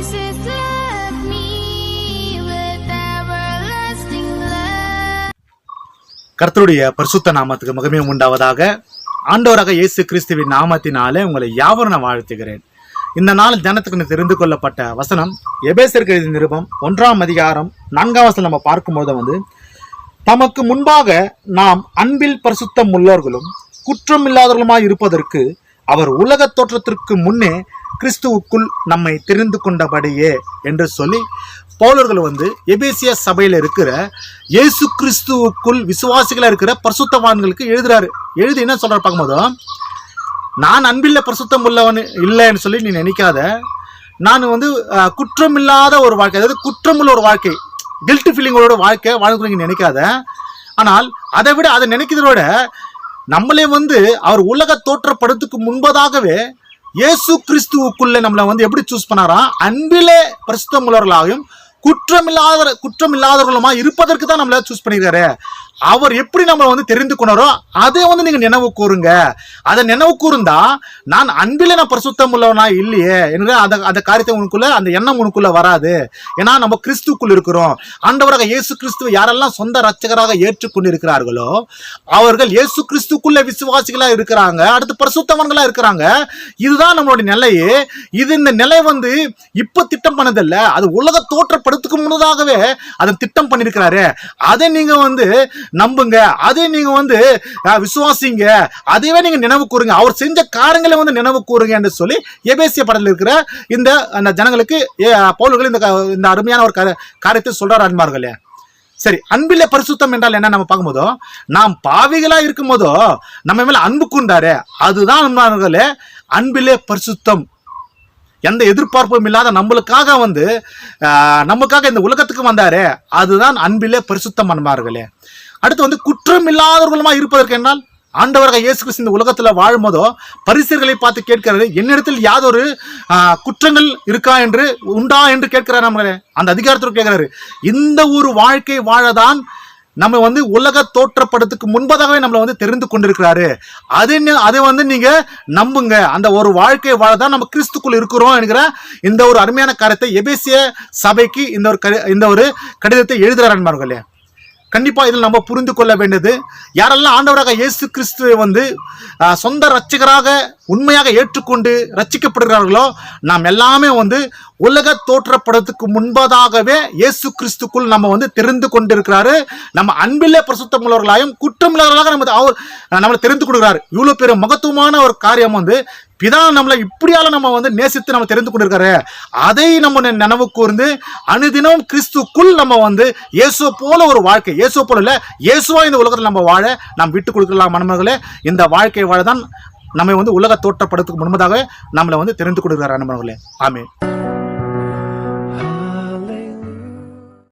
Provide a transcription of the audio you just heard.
Jesus loved me with everlasting love. கர்த்தருடைய பரிசுத்த நாமத்துக்கு மகிமை உண்டாவதாக. ஆண்டவராக இயேசு கிறிஸ்துவின் நாமத்தினாலே உங்களை யாவரும் நான் வாழ்த்துகிறேன். இந்த நாள் தினத்துக்கு தெரிந்து கொள்ளப்பட்ட வசனம் எபேசியருக்கு எழுதிய நிருபம் 1ஆம் அதிகாரம் 4ஆம் வசனம் நம்ம பார்க்கும்போது தமக்கு முன்பாக நாம் அன்பில் பரிசுத்தம் உள்ளவர்களும் குற்றம் இல்லாதவர்களுமாய் இருப்பதற்கு அவர் உலக தோற்றத்திற்கு முன்னே கிறிஸ்துவுக்குள் நம்மை தெரிந்து கொண்டபடியே என்று சொல்லி பவுலர்கள் எபேசிய சபையில இருக்கிற இயேசு கிறிஸ்துவுக்குள் விசுவாசிகளா இருக்கிற பரிசுத்தவான்களுக்கு எழுதுறாரு. எழுதி என்ன சொல்றாரு பார்க்கும்போது, நான் அன்பில்ல பரிசுத்தம் உள்ளவன் இல்லைன்னு சொல்லி நீ நினைக்காத. நான் குற்றம் இல்லாத ஒரு வாழ்க்கை, அதாவது குற்றமுள்ள ஒரு வாழ்க்கை, கில்ட்டி ஃபீலிங்கோட வாழ்க்கை வாழ்க்கை நினைக்காத. ஆனால் அதை விட அதை நினைக்கிறதோட நம்மளே அவர் உலக தோற்றப்படுறதுக்கு முன்பதாகவே இயேசு கிறிஸ்துவுக்குள்ள நம்மளை எப்படி சூஸ் பண்ணாராம்? அன்பிலே பரிசுத்தம் உள்ளவர்களாகவும் குற்றம் இல்லாதவர்களுமா இருப்பதற்கு தான் நம்மள சூஸ் பண்ணிருக்காரு. அவர் எப்படி நம்மளை தெரிந்து கொண்டாரோ அதை நீங்க நினைவு கூறுங்க. அதை நினைவு கூர்ந்தா நான் அன்பில நான் பரிசுத்தம் உள்ளவனா இல்லையே என்ற அந்த காரியத்தை உனக்குள்ள அந்த எண்ணம் உனக்குள்ள வராது. ஏன்னா நம்ம கிறிஸ்துக்குள் இருக்கிறோம். ஆண்டவராக இயேசு கிறிஸ்துவை யாரெல்லாம் சொந்த ரட்சகராக ஏற்றுக்கொண்டு இருக்கிறார்களோ அவர்கள் இயேசு கிறிஸ்துக்குள்ள விசுவாசிகளா இருக்கிறாங்க, அடுத்து பரிசுத்தவான்களா இருக்கிறாங்க. இதுதான் நம்மளுடைய நிலையே. இந்த நிலை இப்ப திட்டம் பண்ணதில்ல, அது உலக தோற்றப்படுத்துக்கு முன்னதாகவே அதை திட்டம் பண்ணிருக்கிறாரு. அதை நீங்க நம்புங்க, அதே நீங்க விசுவாசிங்க, அதைவே நீங்க நினைவு கூறுங்க, அவர் செஞ்ச காரியங்களை நினைவு கூறுங்க என்று சொல்லி எபேசிய படத்தில் இருக்கிற இந்த ஜனங்களுக்கு பவுலர்கள் இந்த அருமையான ஒரு காரியத்தை சொல்றாரு. அன்பார்களே, சரி, அன்பிலே பரிசுத்தம் என்றால் என்ன நம்ம பார்க்கும்போதோ, நாம் பாவிகளா இருக்கும் போதோ நம்ம மேல அன்பு கொண்டாரு, அதுதான் அன்பார்களே அன்பிலே பரிசுத்தம். எந்த எதிர்பார்ப்பும் இல்லாத நம்மளுக்காக நமக்காக இந்த உலகத்துக்கு வந்தாரு, அதுதான் அன்பிலே பரிசுத்தம் அன்பார்களே. அடுத்து குற்றம் இல்லாதவர்களுமா இருப்பதற்கு என்றால் ஆண்டவராக இயேசு கிறிஸ்து இந்த உலகத்துல வாழும் போதோ பரிசேயர்களை பார்த்து கேட்கிறாரு, என்னிடத்தில் யாதொரு குற்றங்கள் இருக்கா என்று உண்டா என்று கேட்கிறார். நம்ம அந்த அதிகாரத்தோடு கேட்கிறாரு. இந்த ஒரு வாழ்க்கை வாழதான் நம்ம உலக தோற்றப்படுறதுக்கு முன்பதாகவே நம்மளை தெரிந்து கொண்டிருக்கிறாரு. அதை நீங்க நம்புங்க. அந்த ஒரு வாழ்க்கை வாழதான் நம்ம கிறிஸ்துக்குள் இருக்கிறோம் என்கிற இந்த ஒரு அருமையான காரியத்தை எபேசிய சபைக்கு இந்த ஒரு கடிதத்தை எழுதுறார். அன்பார்களே, கண்டிப்பா இதில் நம்ம புரிந்து கொள்ள வேண்டியது, யாரெல்லாம் ஆண்டவராக இயேசு கிறிஸ்துவை சொந்த ரட்சகராக உண்மையாக ஏற்றுக்கொண்டு ரட்சிக்கப்படுகிறார்களோ நாம் எல்லாமே உலக தோற்றப்படுறதுக்கு முன்பதாகவே இயேசு கிறிஸ்துக்குள் நம்ம தெரிந்து கொண்டிருக்கிறாரு. நம்ம அன்பிலே பரிசுத்தம் உள்ளவர்களாயும் குற்றம் இல்லாதவர்களாக நம்மளை தெரிந்து கொடுக்கிறாரு. இவ்வளவு பெரிய மகத்துவமான ஒரு காரியம் பிதா நம்மளை இப்படியால நம்ம நேசித்து நம்ம தெரிந்து கொண்டிருக்காரு. அதை நம்ம நினைவு கூர்ந்து அனுதினம் கிறிஸ்துக்குள் நம்ம இயேசுவை போல ஒரு வாழ்க்கை, இயேசுவை போல இல்ல, இயேசுவா இந்த உலகத்தில் நம்ம வாழ நாம் விட்டு கொடுக்கலாம். மனமர்களே, இந்த வாழ்க்கை வாழதான் நம்ம உலக தோற்றப்படுறதுக்கு முன்பதாக நம்மளை தெரிந்து கொடுக்கிறார். நண்பர்களே, ஆமென்.